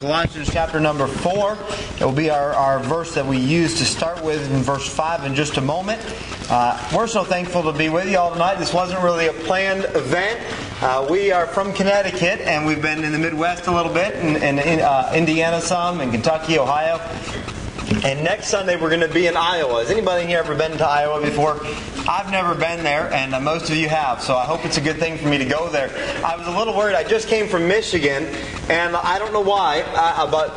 Colossians chapter number 4. It will be our verse that we use to start with in verse 5 in just a moment. We're so thankful to be with you all tonight. This wasn't really a planned event. We are from Connecticut, and we've been in the Midwest a little bit, and Indiana some, and Kentucky, Ohio. And next Sunday we're going to be in Iowa. Has anybody here ever been to Iowa before? I've never been there, and most of you have, so I hope it's a good thing for me to go there. I was a little worried. I just came from Michigan, and I don't know why, but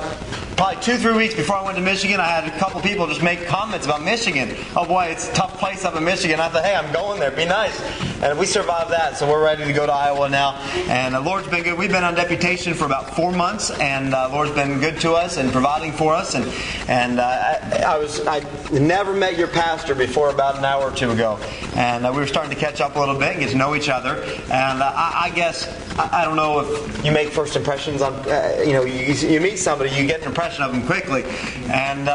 probably 2-3 weeks before I went to Michigan, I had a couple people just make comments about Michigan. Oh boy, it's a tough place up in Michigan. I thought, hey, I'm going there. Be nice. And we survived that, so we're ready to go to Iowa now. And the Lord's been good. We've been on deputation for about 4 months, and the Lord's been good to us and providing for us. And I never met your pastor before about an hour or two ago, and we were starting to catch up a little bit and get to know each other. And I guess I don't know if you make first impressions on you meet somebody, you get an impression of them quickly. And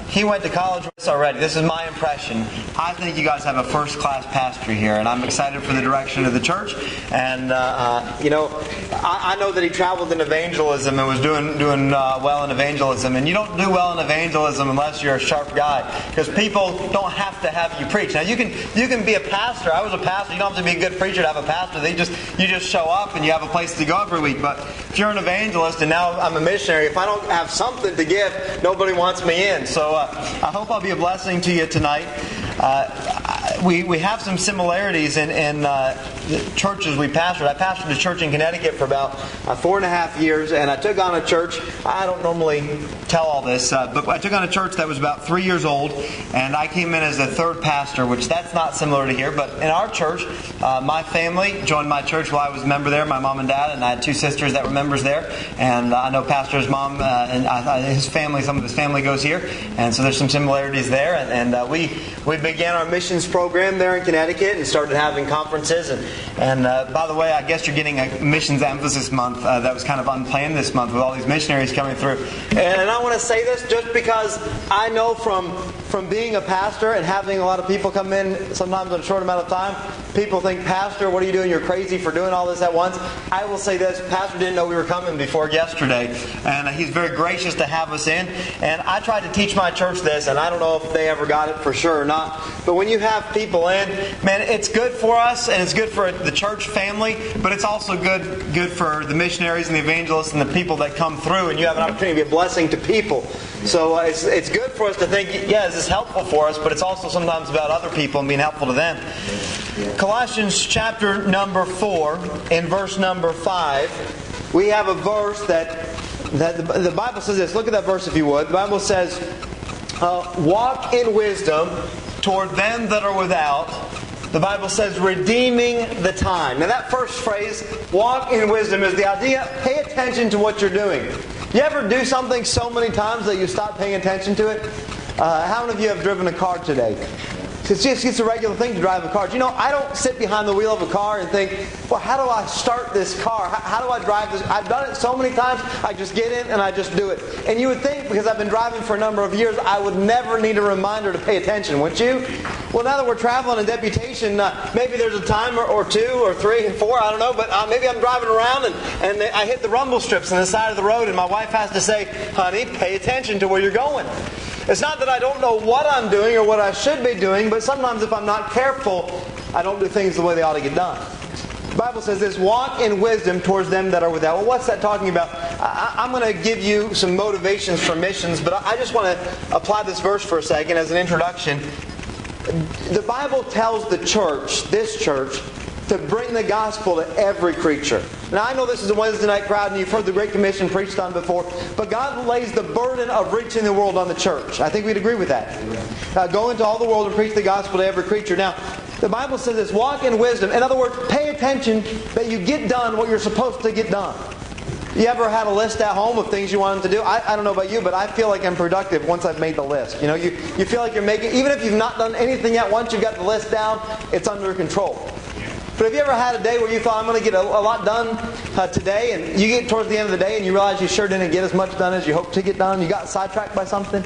he went to college with us already. This is my impression. I think you guys have a first-class pastor here, and I'm excited for the direction of the church. And I know that he traveled in evangelism and was doing well in evangelism. And you don't do well in evangelism unless you're a sharp guy, because people don't have to have you preach. Now you can be a pastor. I was a pastor. You don't have to be a good preacher to have a pastor. You just show up and you have a place to go every week. But if you're an evangelist, and now I'm a missionary, if I don't have something to give, nobody wants me in. So I hope I'll be a blessing to you tonight. We have some similarities in the churches we pastored. I pastored a church in Connecticut for about 4.5 years, and I took on a church. I don't normally tell all this, but I took on a church that was about 3 years old, and I came in as the third pastor, which that's not similar to here. But in our church, my family joined my church while I was a member there, my mom and dad, and I had 2 sisters that were members there. And I know Pastor's mom and his family, some of his family goes here, and so there's some similarities there. And we began our missions program there in Connecticut and started having conferences. And by the way, I guess you're getting a missions emphasis month that was kind of unplanned this month with all these missionaries coming through. And I want to say this just because I know from being a pastor and having a lot of people come in sometimes in a short amount of time, people think, Pastor, what are you doing? You're crazy for doing all this at once. I will say this, Pastor didn't know we were coming before yesterday, and he's very gracious to have us in. And I tried to teach my church this, and I don't know if they ever got it for sure or not, but when you have people in, man, it's good for us and it's good for the church family, but it's also good for the missionaries and the evangelists and the people that come through, and you have an opportunity to be a blessing to people. So it's good for us to think, yeah, this is helpful for us, but it's also sometimes about other people and being helpful to them. Colossians chapter number 4, in verse number 5, we have a verse that the Bible says this. Look at that verse if you would. The Bible says, walk in wisdom toward them that are without. The Bible says, redeeming the time. Now that first phrase, walk in wisdom, is the idea, pay attention to what you're doing. You ever do something so many times that you stop paying attention to it? How many of you have driven a car today? It's a regular thing to drive a car. You know, I don't sit behind the wheel of a car and think, well, how do I start this car? How do I drive this? I've done it so many times, I just get in and I just do it. And you would think, because I've been driving for a number of years, I would never need a reminder to pay attention, wouldn't you? Well, now that we're traveling in deputation, maybe there's a time or 2 or 3 or 4, I don't know, but maybe I'm driving around and I hit the rumble strips on the side of the road, and my wife has to say, honey, pay attention to where you're going. It's not that I don't know what I'm doing or what I should be doing, but sometimes if I'm not careful, I don't do things the way they ought to get done. The Bible says this, walk in wisdom towards them that are without. Well, what's that talking about? I'm going to give you some motivations for missions, but I just want to apply this verse for a second as an introduction. The Bible tells the church, this church, to bring the gospel to every creature. Now I know this is a Wednesday night crowd and you've heard the Great Commission preached on before, but God lays the burden of reaching the world on the church. I think we'd agree with that. Go into all the world and preach the gospel to every creature. Now, the Bible says this, walk in wisdom. In other words, pay attention that you get done what you're supposed to get done. You ever had a list at home of things you wanted to do? I don't know about you, but I feel like I'm productive once I've made the list. You know, you feel like you're making, even if you've not done anything yet, once you've got the list down, it's under control. But have you ever had a day where you thought, I'm going to get a lot done today, and you get towards the end of the day and you realize you sure didn't get as much done as you hoped to get done? You got sidetracked by something?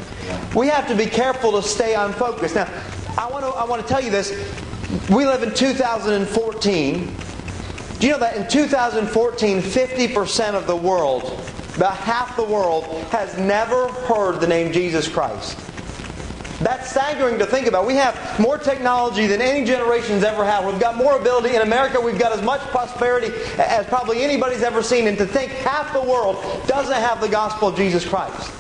We have to be careful to stay on focus. Now, I want to tell you this. We live in 2014. Do you know that in 2014, 50% of the world about half the world has never heard the name Jesus Christ. That's staggering to think about. We have more technology than any generation's ever had. We've got more ability. In America, we've got as much prosperity as probably anybody's ever seen. And to think half the world doesn't have the gospel of Jesus Christ.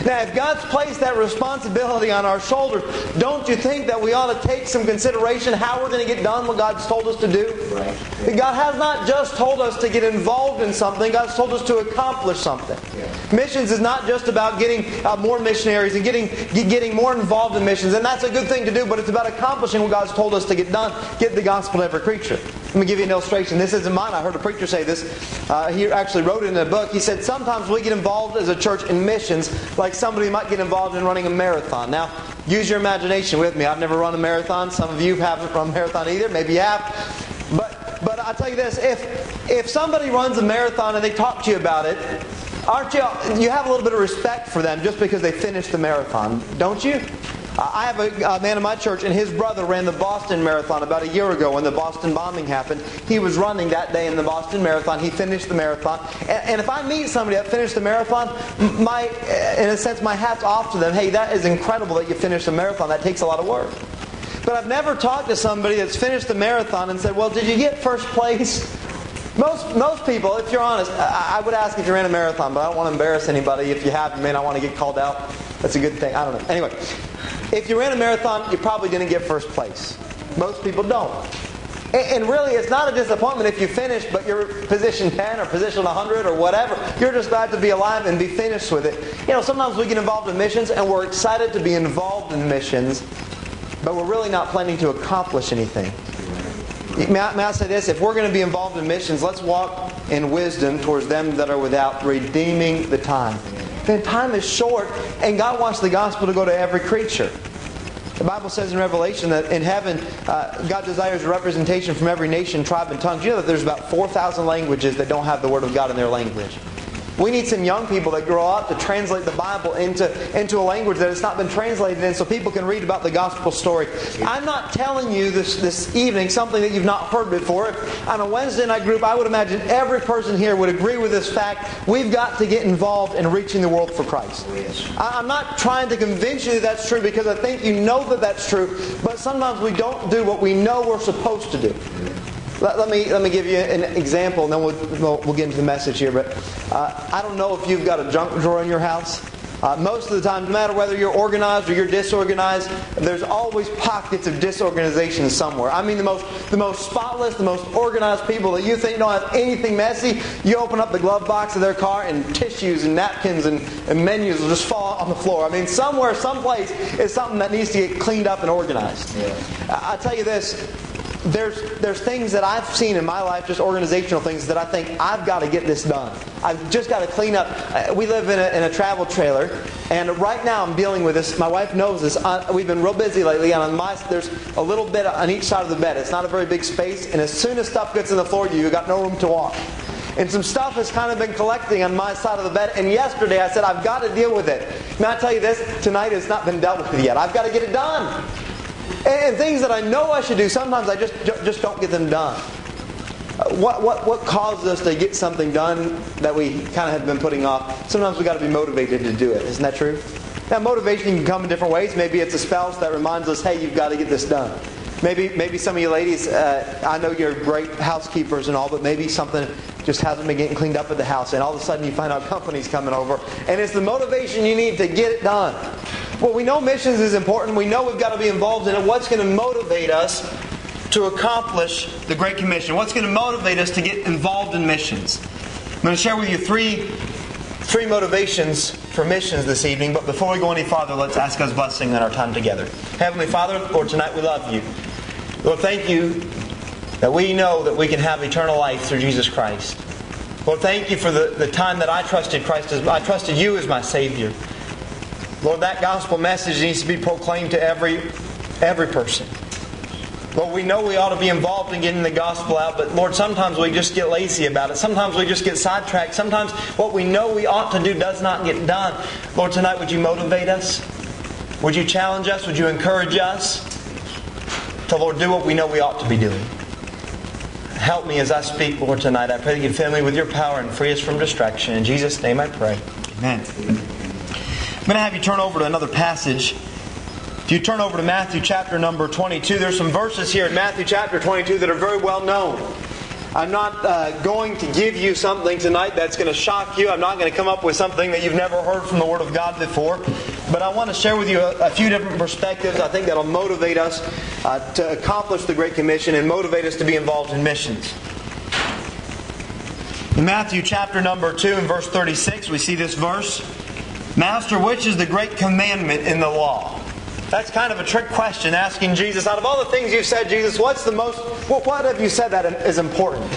Now, if God's placed that responsibility on our shoulders, don't you think that we ought to take some consideration how we're going to get done what God's told us to do? Right. God has not just told us to get involved in something. God's told us to accomplish something. Yeah. Missions is not just about getting more missionaries and getting more involved in missions. And that's a good thing to do, but it's about accomplishing what God's told us to get done. Get the gospel to every creature. Let me give you an illustration. This isn't mine. I heard a preacher say this. He actually wrote it in a book. He said, sometimes we get involved as a church in missions like somebody might get involved in running a marathon. Now, use your imagination with me. I've never run a marathon. Some of you haven't run a marathon either. Maybe you have. But I'll tell you this. If somebody runs a marathon and they talk to you about it, you have a little bit of respect for them just because they finished the marathon, don't you? I have a man in my church, and his brother ran the Boston Marathon about a year ago when the Boston bombing happened. He was running that day in the Boston Marathon. He finished the marathon. And if I meet somebody that finished the marathon, in a sense, my hat's off to them. Hey, that is incredible that you finished a marathon. That takes a lot of work. But I've never talked to somebody that's finished the marathon and said, well, did you get first place? Most people, if you're honest, I would ask if you ran a marathon, but I don't want to embarrass anybody. If you have, you may not want to get called out. That's a good thing. I don't know. Anyway, if you ran a marathon, you probably didn't get first place. Most people don't. And really, it's not a disappointment if you finish, but you're position 10 or position 100 or whatever. You're just glad to be alive and be finished with it. You know, sometimes we get involved in missions, and we're excited to be involved in missions, but we're really not planning to accomplish anything. May I say this? If we're going to be involved in missions, let's walk in wisdom towards them that are without, redeeming the time. Then time is short, and God wants the gospel to go to every creature. The Bible says in Revelation that in heaven, God desires a representation from every nation, tribe, and tongue. Do you know that there's about 4,000 languages that don't have the Word of God in their language? We need some young people that grow up to translate the Bible into a language that it's not been translated in so people can read about the gospel story. I'm not telling you this evening something that you've not heard before. On a Wednesday night group, I would imagine every person here would agree with this fact. We've got to get involved in reaching the world for Christ. I'm not trying to convince you that that's true because I think you know that that's true, but sometimes we don't do what we know we're supposed to do. Let me give you an example, and then we'll get into the message here. But I don't know if you've got a junk drawer in your house. Most of the time, no matter whether you're organized or you're disorganized, there's always pockets of disorganization somewhere. I mean, the most spotless, the most organized people that you think don't have anything messy, you open up the glove box of their car and tissues and napkins and menus will just fall on the floor. I mean, somewhere, someplace is something that needs to get cleaned up and organized. Yeah. I tell you this. There's things that I've seen in my life, just organizational things, that I think I've got to get this done. I've just got to clean up. We live in a travel trailer, and right now I'm dealing with this. My wife knows this. We've been real busy lately, and there's a little bit on each side of the bed. It's not a very big space, and as soon as stuff gets on the floor, you've got no room to walk. And some stuff has kind of been collecting on my side of the bed, and yesterday I said, I've got to deal with it. May I tell you this? Tonight it's not been dealt with yet. I've got to get it done. And things that I know I should do, sometimes I just don't get them done. What causes us to get something done that we kind of have been putting off? Sometimes we've got to be motivated to do it. Isn't that true? Now, motivation can come in different ways. Maybe it's a spouse that reminds us, hey, you've got to get this done. Maybe some of you ladies, I know you're great housekeepers and all, but maybe something just hasn't been getting cleaned up at the house, and all of a sudden you find out company's coming over, and it's the motivation you need to get it done. Well, we know missions is important. We know we've got to be involved in it. What's going to motivate us to accomplish the Great Commission? What's going to motivate us to get involved in missions? I'm going to share with you three motivations for missions this evening. But before we go any farther, let's ask God's blessing on our time together. Heavenly Father, Lord, tonight we love you. Lord, thank you that we know that we can have eternal life through Jesus Christ. Lord, thank you for the time that I trusted Christ. I trusted you as my Savior. Lord, that gospel message needs to be proclaimed to every person. Lord, we know we ought to be involved in getting the gospel out, but Lord, sometimes we just get lazy about it. Sometimes we just get sidetracked. Sometimes what we know we ought to do does not get done. Lord, tonight would you motivate us? Would you challenge us? Would you encourage us to, Lord, do what we know we ought to be doing? help me as I speak, Lord, tonight. I pray that you fill me with your power and free us from distraction. In Jesus' name I pray. Amen. I'm going to have you turn over to another passage. If you turn over to Matthew chapter number 22, there's some verses here in Matthew chapter 22 that are very well known. I'm not going to give you something tonight that's going to shock you. I'm not going to come up with something that you've never heard from the Word of God before. But I want to share with you a few different perspectives I think that will motivate us to accomplish the Great Commission and motivate us to be involved in missions. In Matthew chapter number 2 and verse 36, we see this verse. Master, which is the great commandment in the law? That's kind of a trick question, asking Jesus, out of all the things you've said, Jesus, what have you said that is important?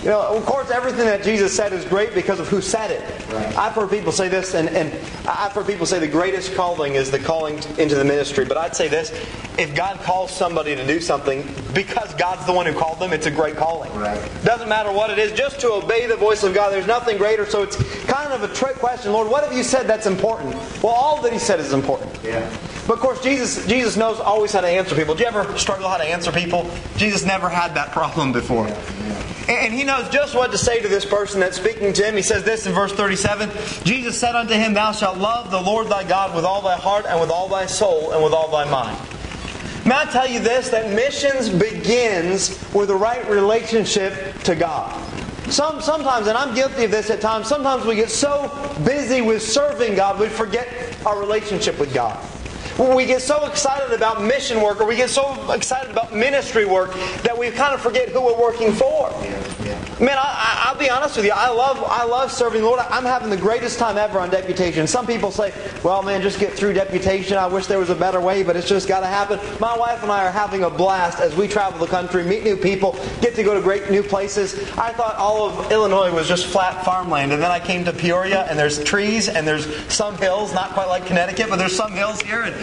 You know, of course, everything that Jesus said is great because of who said it. Right. I've heard people say this, and I've heard people say the greatest calling is the calling into the ministry. But I'd say this, if God calls somebody to do something, because God's the one who called them, it's a great calling. Right. Doesn't matter what it is, just to obey the voice of God. There's nothing greater, so it's kind of a trick question. Lord, what have you said that's important? Well, all that He said is important. Yeah. But of course, Jesus knows always how to answer people. Do you ever struggle how to answer people? Jesus never had that problem before. And He knows just what to say to this person that's speaking to Him. He says this in verse 37. Jesus said unto him, Thou shalt love the Lord thy God with all thy heart and with all thy soul and with all thy mind. May I tell you this, that missions begins with a right relationship to God. Sometimes, and I'm guilty of this at times, sometimes we get so busy with serving God, we forget our relationship with God. We get so excited about mission work, or we get so excited about ministry work, that we kind of forget who we're working for. Man, I'll be honest with you. I love serving the Lord. I'm having the greatest time ever on deputation. Some people say, well, man, just get through deputation. I wish there was a better way, but it's just got to happen. My wife and I are having a blast as we travel the country, meet new people, get to go to great new places. I thought all of Illinois was just flat farmland, and then I came to Peoria, and there's trees, and there's some hills, not quite like Connecticut, but there's some hills here, and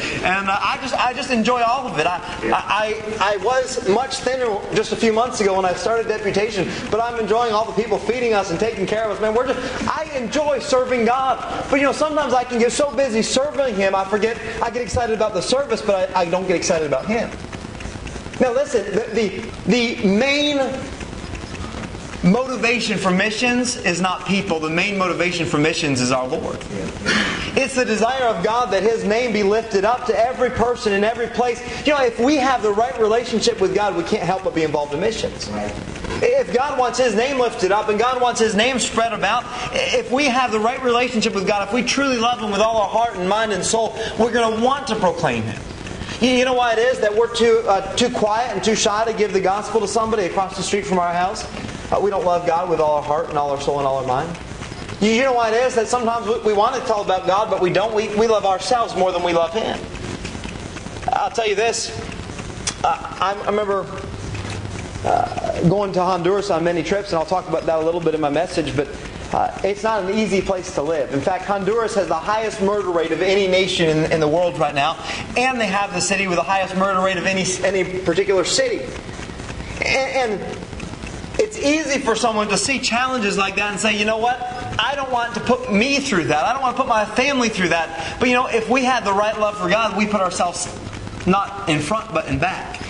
I just enjoy all of it. I was much thinner just a few months ago when I started deputation, but I'm enjoying all the people feeding us and taking care of us. Man, I enjoy serving God. But sometimes I can get so busy serving Him, I get excited about the service, but I don't get excited about Him. Now listen, the main motivation for missions is not people. The main motivation for missions is our Lord. It's the desire of God that His name be lifted up to every person in every place. If we have the right relationship with God, we can't help but be involved in missions. Right. If God wants His name lifted up and God wants His name spread about, if we have the right relationship with God, if we truly love Him with all our heart and mind and soul, we're going to want to proclaim Him. You know why it is that we're too quiet and too shy to give the gospel to somebody across the street from our house? We don't love God with all our heart and all our soul and all our mind. You know why it is that sometimes we want to tell about God, but we don't. We love ourselves more than we love Him. I'll tell you this. I remember going to Honduras on many trips, and I'll talk about that a little bit in my message, but it's not an easy place to live. In fact, Honduras has the highest murder rate of any nation in the world right now, and they have the city with the highest murder rate of any particular city. And it's easy for someone to see challenges like that and say, you know what? I don't want to put me through that. I don't want to put my family through that. But if we had the right love for God, we put ourselves not in front but in back.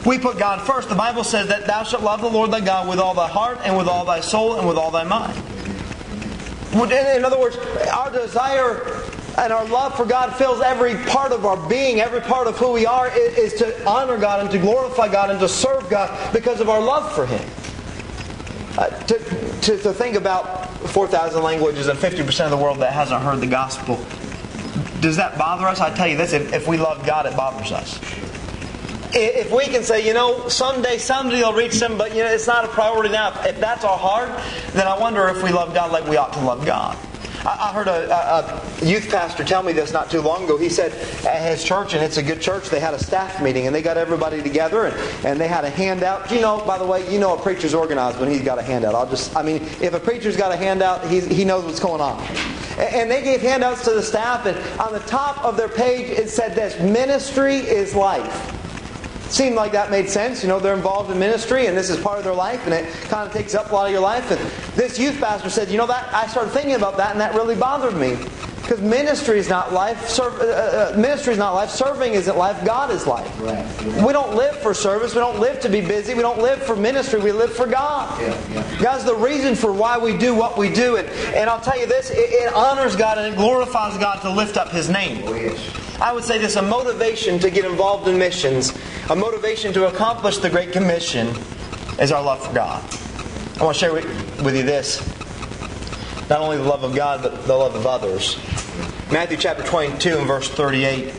We put God first. The Bible says that thou shalt love the Lord thy God with all thy heart and with all thy soul and with all thy mind. In other words, our desire and our love for God fills every part of our being. Every part of who we are is to honor God and to glorify God and to serve God because of our love for Him. To think about 4,000 languages and 50% of the world that hasn't heard the gospel, does that bother us? I tell you this, if we love God, it bothers us. If we can say, someday somebody will reach them, but it's not a priority now. If that's our heart, then I wonder if we love God like we ought to love God. I heard a youth pastor tell me this not too long ago. He said at his church, and it's a good church, they had a staff meeting and they got everybody together and they had a handout. By the way, a preacher's organized when he's got a handout. If a preacher's got a handout, he knows what's going on. And they gave handouts to the staff, and on the top of their page it said this: ministry is life. Seemed like that made sense. They're involved in ministry and this is part of their life, and it kind of takes up a lot of your life. And this youth pastor said, that I started thinking about that and that really bothered me. Because ministry is not life. Ministry is not life. Serving isn't life. God is life. Right. We don't live for service. We don't live to be busy. We don't live for ministry. We live for God. God's the reason for why we do what we do. And I'll tell you this, it honors God and it glorifies God to lift up His name. Oh, yes. I would say this, a motivation to get involved in missions, a motivation to accomplish the Great Commission is our love for God. I want to share with you this. Not only the love of God, but the love of others. Matthew chapter 22 and verse 38.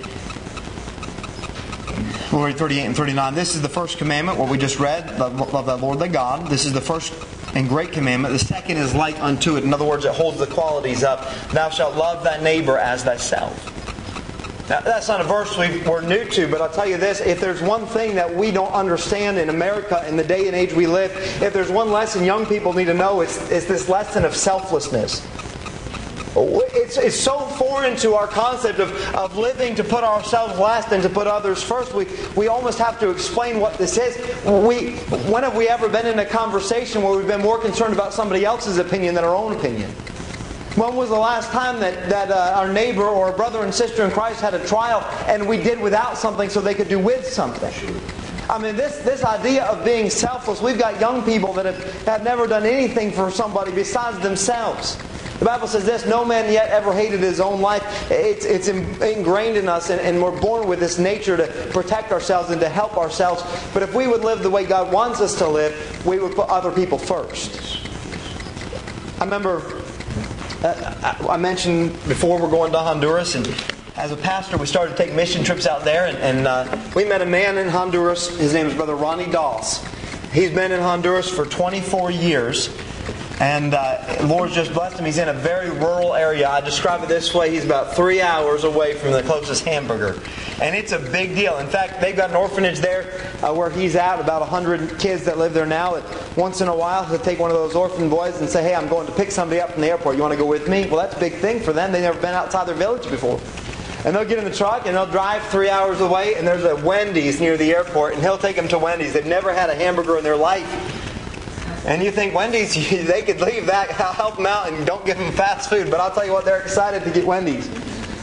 We'll read 38 and 39. This is the first commandment, what we just read. Love thy Lord thy God. This is the first and great commandment. The second is like unto it. In other words, it holds the qualities up. Thou shalt love thy neighbor as thyself. Now, that's not a verse we're new to, but I'll tell you this. If there's one thing that we don't understand in America in the day and age we live, if there's one lesson young people need to know, it's this lesson of selflessness. It's so foreign to our concept of living to put ourselves last and to put others first. We almost have to explain what this is. When have we ever been in a conversation where we've been more concerned about somebody else's opinion than our own opinion? When was the last time that our neighbor or a brother and sister in Christ had a trial and we did without something so they could do with something? I mean, this idea of being selfless, we've got young people that have never done anything for somebody besides themselves. The Bible says this, no man yet ever hated his own life. It's ingrained in us and we're born with this nature to protect ourselves and to help ourselves. But if we would live the way God wants us to live, we would put other people first. I remember, I mentioned before we're going to Honduras, and as a pastor we started to take mission trips out there, and we met a man in Honduras. His name is Brother Ronnie Dawes. He's been in Honduras for 24 years. And Lord's just blessed him. He's in a very rural area. I describe it this way. He's about 3 hours away from the closest hamburger. And it's a big deal. In fact, they've got an orphanage there where he's at, about 100 kids that live there now. Once in a while, he'll take one of those orphan boys and say, hey, I'm going to pick somebody up from the airport. You want to go with me? Well, that's a big thing for them. They've never been outside their village before. And they'll get in the truck and they'll drive 3 hours away, and there's a Wendy's near the airport, and he'll take them to Wendy's. They've never had a hamburger in their life. And you think Wendy's, they could leave that, help them out, and don't give them fast food. But I'll tell you what, they're excited to get Wendy's.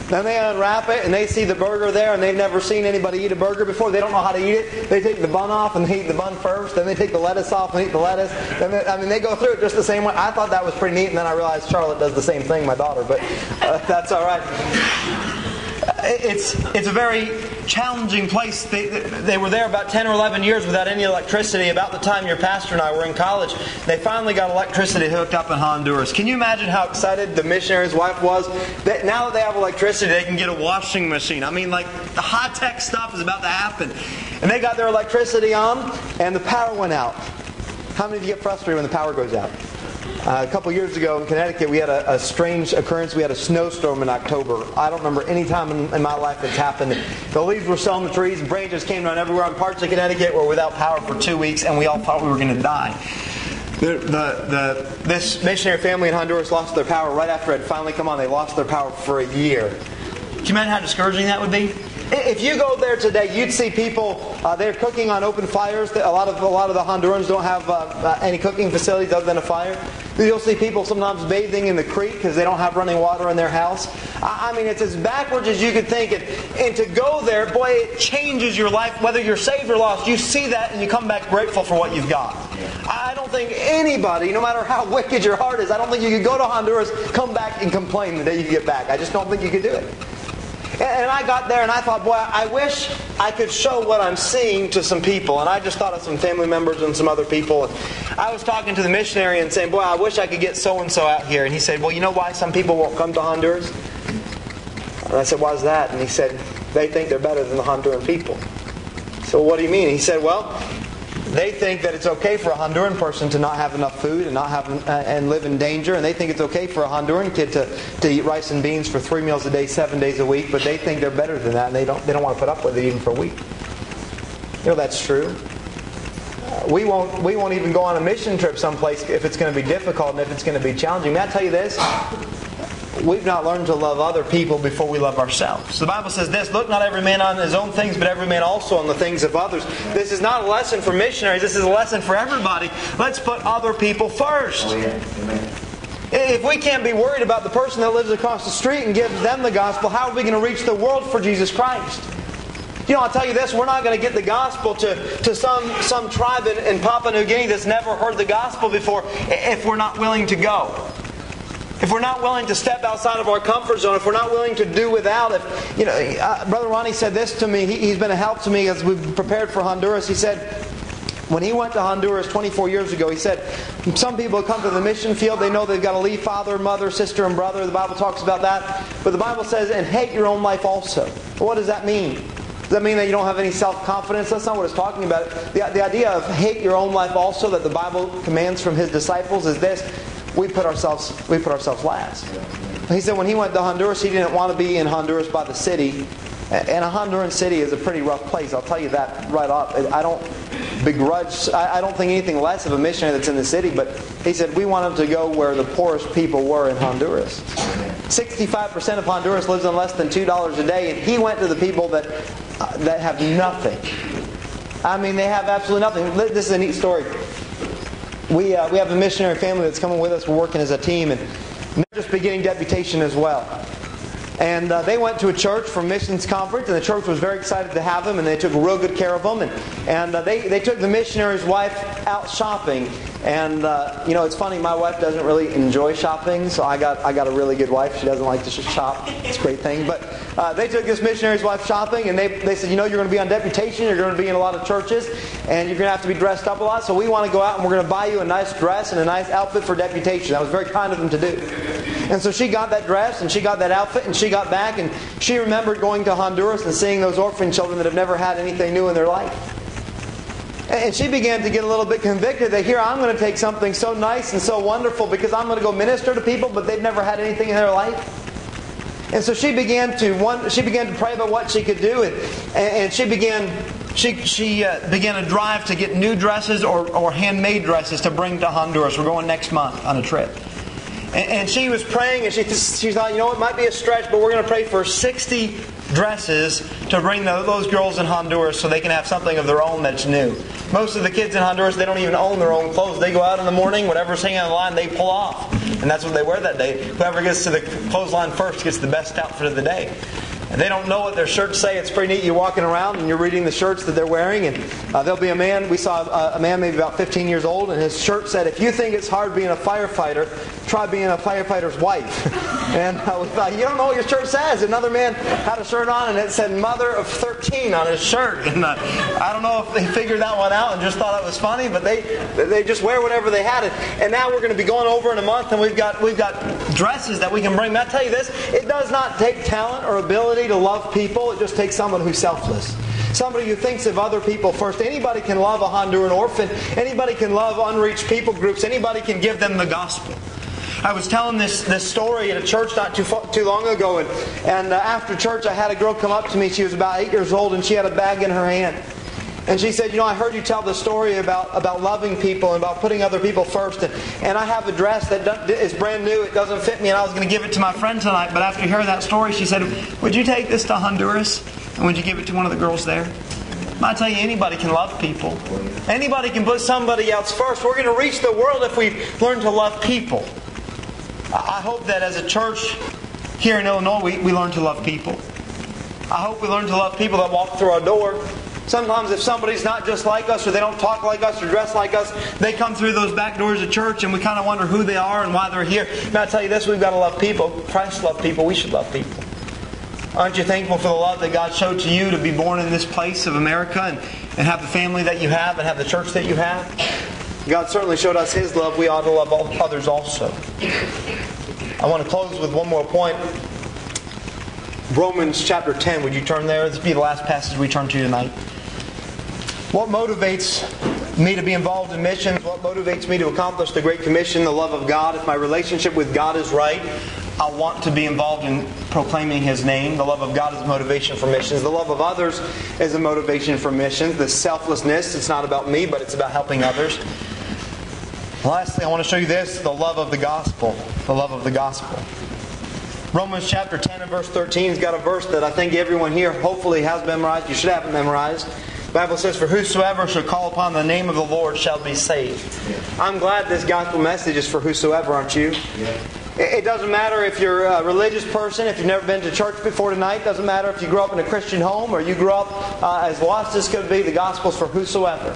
Then they unwrap it, and they see the burger there, and they've never seen anybody eat a burger before. They don't know how to eat it. They take the bun off, and they eat the bun first. Then they take the lettuce off and eat the lettuce. They go through it just the same way. I thought that was pretty neat, and then I realized Charlotte does the same thing, my daughter. But that's all right. It's a very challenging place. They were there about 10 or 11 years without any electricity. About the time your pastor and I were in college, they finally got electricity hooked up in Honduras. Can you imagine how excited the missionary's wife was? That now that they have electricity, they can get a washing machine. I mean, like, the high-tech stuff is about to happen. And they got their electricity on, and the power went out. How many of you get frustrated when the power goes out? A couple years ago in Connecticut, we had a strange occurrence. We had a snowstorm in October. I don't remember any time in my life it's happened. The leaves were still on the trees, branches came down everywhere. And parts of Connecticut were without power for 2 weeks, and we all thought we were going to die. This missionary family in Honduras lost their power right after it had finally come on. They lost their power for a year. Can you imagine how discouraging that would be? If you go there today, you'd see people, they're cooking on open fires. A lot of the Hondurans don't have any cooking facilities other than a fire. You'll see people sometimes bathing in the creek because they don't have running water in their house. I mean, it's as backwards as you could think. And to go there, boy, it changes your life. Whether you're saved or lost, you see that and you come back grateful for what you've got. I don't think anybody, no matter how wicked your heart is, I don't think you could go to Honduras, come back and complain the day you get back. I just don't think you could do it. And I got there and I thought, boy, I wish I could show what I'm seeing to some people. And I just thought of some family members and some other people. And I was talking to the missionary and saying, boy, I wish I could get so-and-so out here. And he said, well, you know why some people won't come to Honduras? And I said, why's that? And he said, they think they're better than the Honduran people. So what do you mean? He said, well, they think that it's okay for a Honduran person to not have enough food and not have and live in danger, and they think it's okay for a Honduran kid to eat rice and beans for 3 meals a day, 7 days a week. But they think they're better than that, and they don't want to put up with it even for a week. You know that's true. We won't even go on a mission trip someplace if it's going to be difficult and if it's going to be challenging. May I tell you this? We've not learned to love other people before we love ourselves. The Bible says this, look not every man on his own things, but every man also on the things of others. This is not a lesson for missionaries. This is a lesson for everybody. Let's put other people first. Oh, yeah. Amen. If we can't be worried about the person that lives across the street and give them the gospel, how are we going to reach the world for Jesus Christ? I'll tell you this, we're not going to get the gospel to some tribe in Papua New Guinea that's never heard the gospel before if we're not willing to go. If we're not willing to step outside of our comfort zone, if we're not willing to do without, Brother Ronnie said this to me. He's been a help to me as we've prepared for Honduras. He said, when he went to Honduras 24 years ago, he said, some people come to the mission field, they know they've got to leave father, mother, sister, and brother. The Bible talks about that. But the Bible says, and hate your own life also. Well, what does that mean? Does that mean that you don't have any self-confidence? That's not what it's talking about. The idea of hate your own life also that the Bible commands from His disciples is this: we put ourselves last. He said when he went to Honduras, he didn't want to be in Honduras by the city. And a Honduran city is a pretty rough place. I'll tell you that right off. I don't begrudge. I don't think anything less of a missionary that's in the city. But he said we want him to go where the poorest people were in Honduras. 65% of Honduras lives on less than $2 a day, and he went to the people that have nothing. I mean, they have absolutely nothing. This is a neat story. We have a missionary family that's coming with us. We're working as a team, and they're just beginning deputation as well. And they went to a church for a missions conference, and the church was very excited to have them, and they took real good care of them. And they took the missionary's wife out shopping. And it's funny, my wife doesn't really enjoy shopping, so I got a really good wife. She doesn't like to shop. It's a great thing. But they took this missionary's wife shopping, and they said, you're going to be on deputation, you're going to be in a lot of churches, and you're going to have to be dressed up a lot, so we want to go out and we're going to buy you a nice dress and a nice outfit for deputation. That was very kind of them to do. And so she got that dress, and she got that outfit, and she got back, and she remembered going to Honduras and seeing those orphan children that have never had anything new in their life. And she began to get a little bit convicted that here I'm going to take something so nice and so wonderful because I'm going to go minister to people, but they've never had anything in their life. And so she began to pray about what she could do, and she began a drive to get new dresses or handmade dresses to bring to Honduras. We're going next month on a trip. And she was praying, and she thought, it might be a stretch, but we're going to pray for 60 dresses to bring those girls in Honduras so they can have something of their own that's new. Most of the kids in Honduras, they don't even own their own clothes. They go out in the morning, whatever's hanging on the line, they pull off. And that's what they wear that day. Whoever gets to the clothesline first gets the best outfit of the day. And they don't know what their shirts say. It's pretty neat. You're walking around and you're reading the shirts that they're wearing. And there'll be a man. We saw a man maybe about 15 years old, and his shirt said, "If you think it's hard being a firefighter, try being a firefighter's wife." And we thought, you don't know what your shirt says. Another man had a shirt on, and it said "Mother of 13" on his shirt. And I don't know if they figured that one out and just thought it was funny, but they just wear whatever they had. And now we're going to be going over in a month, and we've got dresses that we can bring. But I tell you this, it does not take talent or ability to love people. It just takes someone who's selfless. Somebody who thinks of other people first. Anybody can love a Honduran orphan. Anybody can love unreached people groups. Anybody can give them the gospel. I was telling this story at a church not too long ago, and after church I had a girl come up to me. She was about 8 years old, and she had a bag in her hand. And she said, I heard you tell the story about loving people and about putting other people first. And I have a dress that is brand new. It doesn't fit me, and I was going to give it to my friend tonight. But after hearing that story, she said, would you take this to Honduras? And would you give it to one of the girls there? I tell you, anybody can love people. Anybody can put somebody else first. We're going to reach the world if we learn to love people. I hope that as a church here in Illinois, we learn to love people. I hope we learn to love people that walk through our door. Sometimes if somebody's not just like us, or they don't talk like us, or dress like us, they come through those back doors of church, and we kind of wonder who they are and why they're here. And I tell you this, we've got to love people. Christ loved people. We should love people. Aren't you thankful for the love that God showed to you to be born in this place of America and have the family that you have and have the church that you have? God certainly showed us His love. We ought to love others also. I want to close with one more point. Romans chapter 10. Would you turn there? This will be the last passage we turn to tonight. What motivates me to be involved in missions? What motivates me to accomplish the Great Commission? The love of God. If my relationship with God is right, I want to be involved in proclaiming His name. The love of God is a motivation for missions. The love of others is a motivation for missions. The selflessness, it's not about me, but it's about helping others. Lastly, I want to show you this, the love of the gospel. The love of the gospel. Romans chapter 10 and verse 13 has got a verse that I think everyone here hopefully has memorized. You should have it memorized. Bible says, for whosoever shall call upon the name of the Lord shall be saved. I'm glad this gospel message is for whosoever, aren't you? It doesn't matter if you're a religious person, if you've never been to church before tonight. It doesn't matter if you grew up in a Christian home or you grew up as lost as could be. The gospel's for whosoever.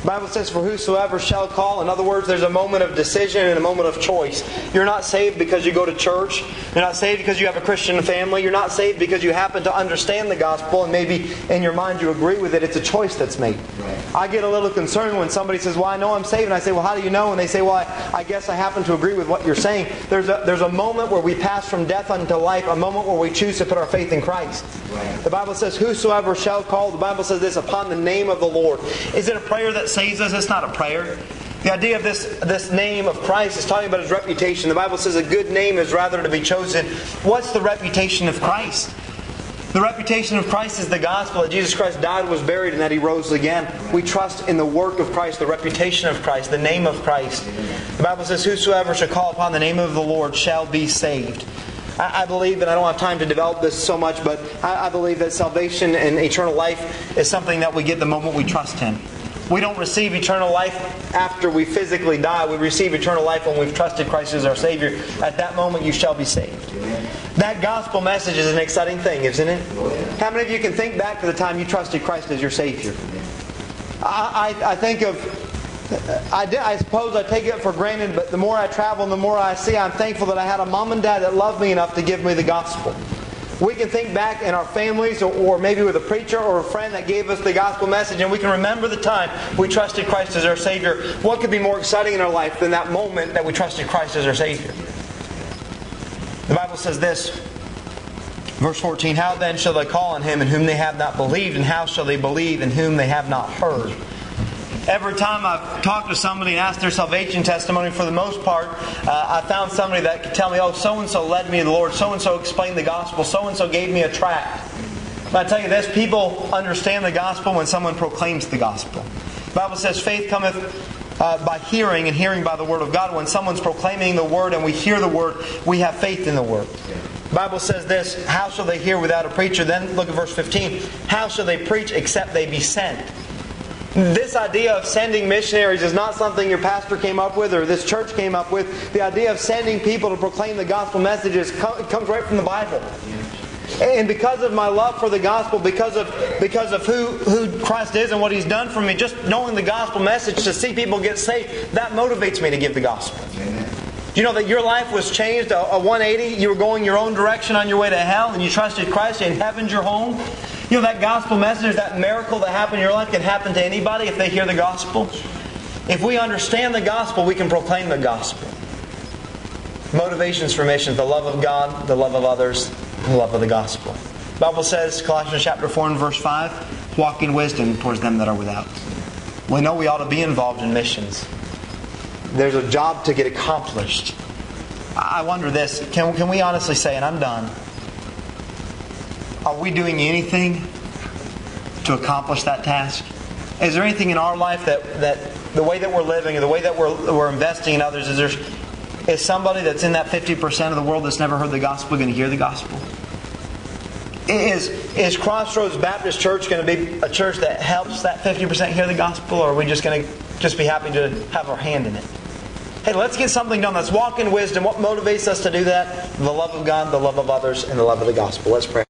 The Bible says, for whosoever shall call. In other words, there's a moment of decision and a moment of choice. You're not saved because you go to church. You're not saved because you have a Christian family. You're not saved because you happen to understand the gospel and maybe in your mind you agree with it. It's a choice that's made. Right. I get a little concerned when somebody says, well, I know I'm saved. And I say, well, how do you know? And they say, well, I guess I happen to agree with what you're saying. There's a moment where we pass from death unto life, a moment where we choose to put our faith in Christ. Right. The Bible says, whosoever shall call. The Bible says this, upon the name of the Lord. Is it a prayer that saves us? It's not a prayer. The idea of this name of Christ is talking about His reputation. The Bible says a good name is rather to be chosen. What's the reputation of Christ? The reputation of Christ is the gospel, that Jesus Christ died, was buried, and that He rose again. We trust in the work of Christ, the reputation of Christ, the name of Christ. The Bible says, whosoever shall call upon the name of the Lord shall be saved. I believe, and I don't have time to develop this so much, but I believe that salvation and eternal life is something that we get the moment we trust Him. We don't receive eternal life after we physically die. We receive eternal life when we've trusted Christ as our Savior. At that moment you shall be saved. That gospel message is an exciting thing, isn't it? How many of you can think back to the time you trusted Christ as your Savior? I think of... I suppose I take it for granted, but the more I travel and the more I see, I'm thankful that I had a mom and dad that loved me enough to give me the gospel. We can think back in our families or maybe with a preacher or a friend that gave us the gospel message, and we can remember the time we trusted Christ as our Savior. What could be more exciting in our life than that moment that we trusted Christ as our Savior? The Bible says this, verse 14, how then shall they call on Him in whom they have not believed, and how shall they believe in whom they have not heard? Every time I've talked to somebody and asked their salvation testimony, for the most part, I found somebody that could tell me, oh, so-and-so led me to the Lord, so-and-so explained the gospel, so-and-so gave me a tract. But I tell you this, people understand the gospel when someone proclaims the gospel. The Bible says, faith cometh by hearing, and hearing by the Word of God. When someone's proclaiming the Word and we hear the Word, we have faith in the Word. The Bible says this, how shall they hear without a preacher? Then look at verse 15. How shall they preach except they be sent? This idea of sending missionaries is not something your pastor came up with or this church came up with. The idea of sending people to proclaim the gospel messages comes right from the Bible. And because of my love for the gospel, because of who Christ is and what He's done for me, just knowing the gospel message to see people get saved, that motivates me to give the gospel. Amen. Do you know that your life was changed, a 180? You were going your own direction on your way to hell, and you trusted Christ, and heaven's your home? You know, that gospel message, that miracle that happened in your life can happen to anybody if they hear the gospel. If we understand the gospel, we can proclaim the gospel. Motivations for mission, the love of God, the love of others, the love of the gospel. The Bible says, Colossians chapter 4 and verse 5, walk in wisdom towards them that are without. We know we ought to be involved in missions. There's a job to get accomplished. I wonder this, can we honestly say, and I'm done, are we doing anything to accomplish that task? Is there anything in our life that the way that we're living, or the way that we're investing in others, is somebody that's in that 50% of the world that's never heard the gospel going to hear the gospel? Is Crossroads Baptist Church going to be a church that helps that 50% hear the gospel, or are we just going to be happy to have our hand in it? Hey, let's get something done. Let's walk in wisdom. What motivates us to do that? The love of God, the love of others, and the love of the gospel. Let's pray.